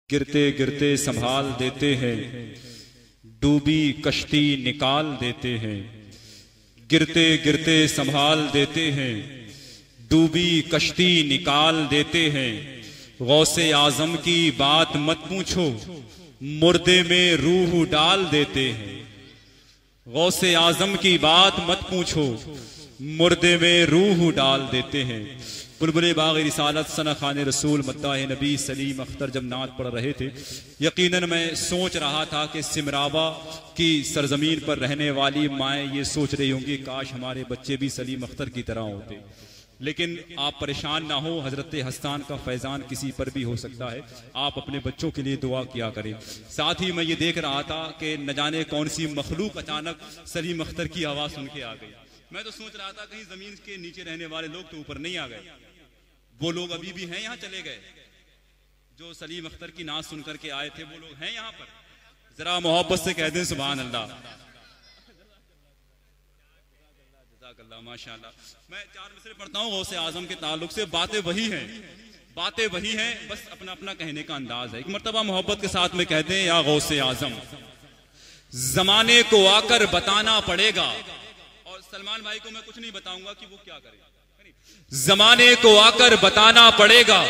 गिरते गिरते संभाल देते हैं, डूबी कश्ती निकाल देते हैं। गिरते गिरते संभाल देते हैं, डूबी कश्ती निकाल देते हैं। गौसे आजम की बात मत पूछो, मुर्दे में रूह डाल देते हैं। गौसे आजम की बात मत पूछो, मुर्दे में रूह डाल देते हैं। बुलबुले बाग़ रिसालत सना खान रसूल मद्दाह नबी सलीम अख्तर जब नात पढ़ रहे थे, यकीनन मैं सोच रहा था कि सिमरावा की सरजमीन पर रहने वाली माएँ ये सोच रही होंगी काश हमारे बच्चे भी सलीम अख्तर की तरह होते। लेकिन आप परेशान ना हो, हजरत हस्सान का फैजान किसी पर भी हो सकता है। आप अपने बच्चों के लिए दुआ किया करें। साथ ही मैं ये देख रहा था कि न जाने कौन सी मखलूक अचानक सलीम अख्तर की आवाज़ सुन के आ गई। मैं तो सोच रहा था कहीं जमीन के नीचे रहने वाले लोग तो ऊपर नहीं आ गए। वो लोग अभी भी हैं यहाँ, चले गए जो सलीम अख्तर की नात सुन करके आए थे, वो लोग हैं यहाँ पर। जरा मोहब्बत से कह दें सुभान अल्लाह, माशाअल्लाह। मैं 4 मिसरे पढ़ता हूँ गौसे आजम के ताल्लुक से। बातें वही हैं, बातें वही हैं, बस अपना अपना कहने का अंदाज है। एक मर्तबा मोहब्बत के साथ में कहते हैं, या गौसे आजम जमाने को आकर बताना पड़ेगा। और सलमान भाई को मैं कुछ नहीं बताऊंगा कि वो क्या करे। जमाने को आकर बताना पड़ेगा,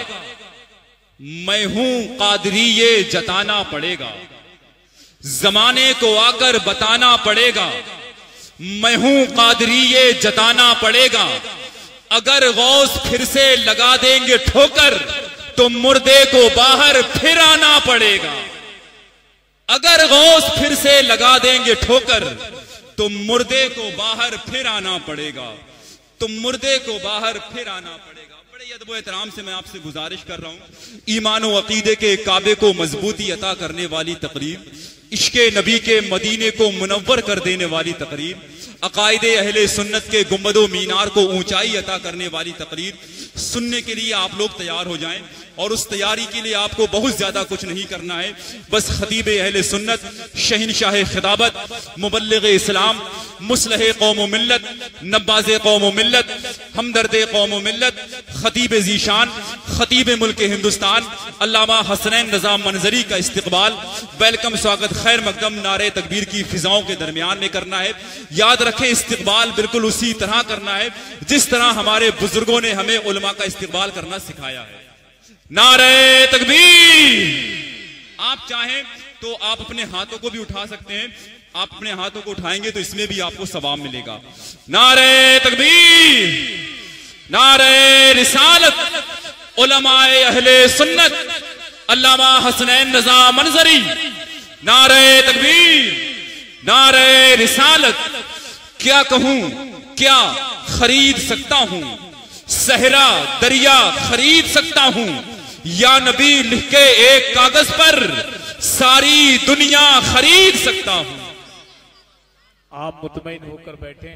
मैं हूं कादरी ये जताना पड़ेगा। जमाने को आकर बताना पड़ेगा, मैं हूं कादरी ये जताना पड़ेगा। अगर गौस फिर से लगा देंगे ठोकर, तो मुर्दे को बाहर फिर आना पड़ेगा। अगर गौस फिर से लगा देंगे ठोकर, तो मुर्दे को बाहर फिर आना पड़ेगा। तो मुर्दे को बाहर फिर आना पड़ेगा। बड़े अदब एहतराम से मैं आपसे गुजारिश कर रहा हूं, ईमान व अकीदे के काबे को मजबूती अता करने वाली तकरीब, इश्के नबी के मदीने को मुनव्वर कर देने वाली तकरीब, अकायदे अहले सुन्नत के गुंबदो मीनार को ऊंचाई अता करने वाली तकरीर सुनने के लिए आप लोग तैयार हो जाएं। और उस तैयारी के लिए आपको बहुत ज्यादा कुछ नहीं करना है, बस खतीब अहले सुन्नत, शहनशाह खिताबत, मुबल्लिग इस्लाम, मुस्लह कौम व मिल्लत, नब्बाज़ कौम व मिल्लत, हमदर्द कौम व मिल्लत, खतीब ज़ीशान, खतीब मुल्क हिंदुस्तान अल्लामा हसनैन रज़ा मंजरी का इस्तकबाल, वेलकम, स्वागत, खैर मकदम, नारे तकबीर की फिजाओं के दरमियान में करना है। याद रखें, इस्तकबाल बिल्कुल उसी तरह करना है जिस तरह हमारे बुजुर्गों ने हमें उलमा का इस्तकबाल करना सिखाया है। नारे तकबीर। आप चाहें तो आप अपने हाथों को भी उठा सकते हैं। आप अपने हाथों को उठाएंगे तो इसमें भी आपको सवाब मिलेगा। नारे तकबीर, नारे रिसालत, उलमाए अहले सुन्नत अल्लामा हसनैन रज़ा मंजरी। नारे तकबीर, नारे रिसालत। क्या कहूं, क्या खरीद सकता हूं, सहरा दरिया खरीद सकता हूं, या नबी लिख के एक कागज पर सारी दुनिया खरीद सकता हूं। आप मुतमईन होकर बैठें।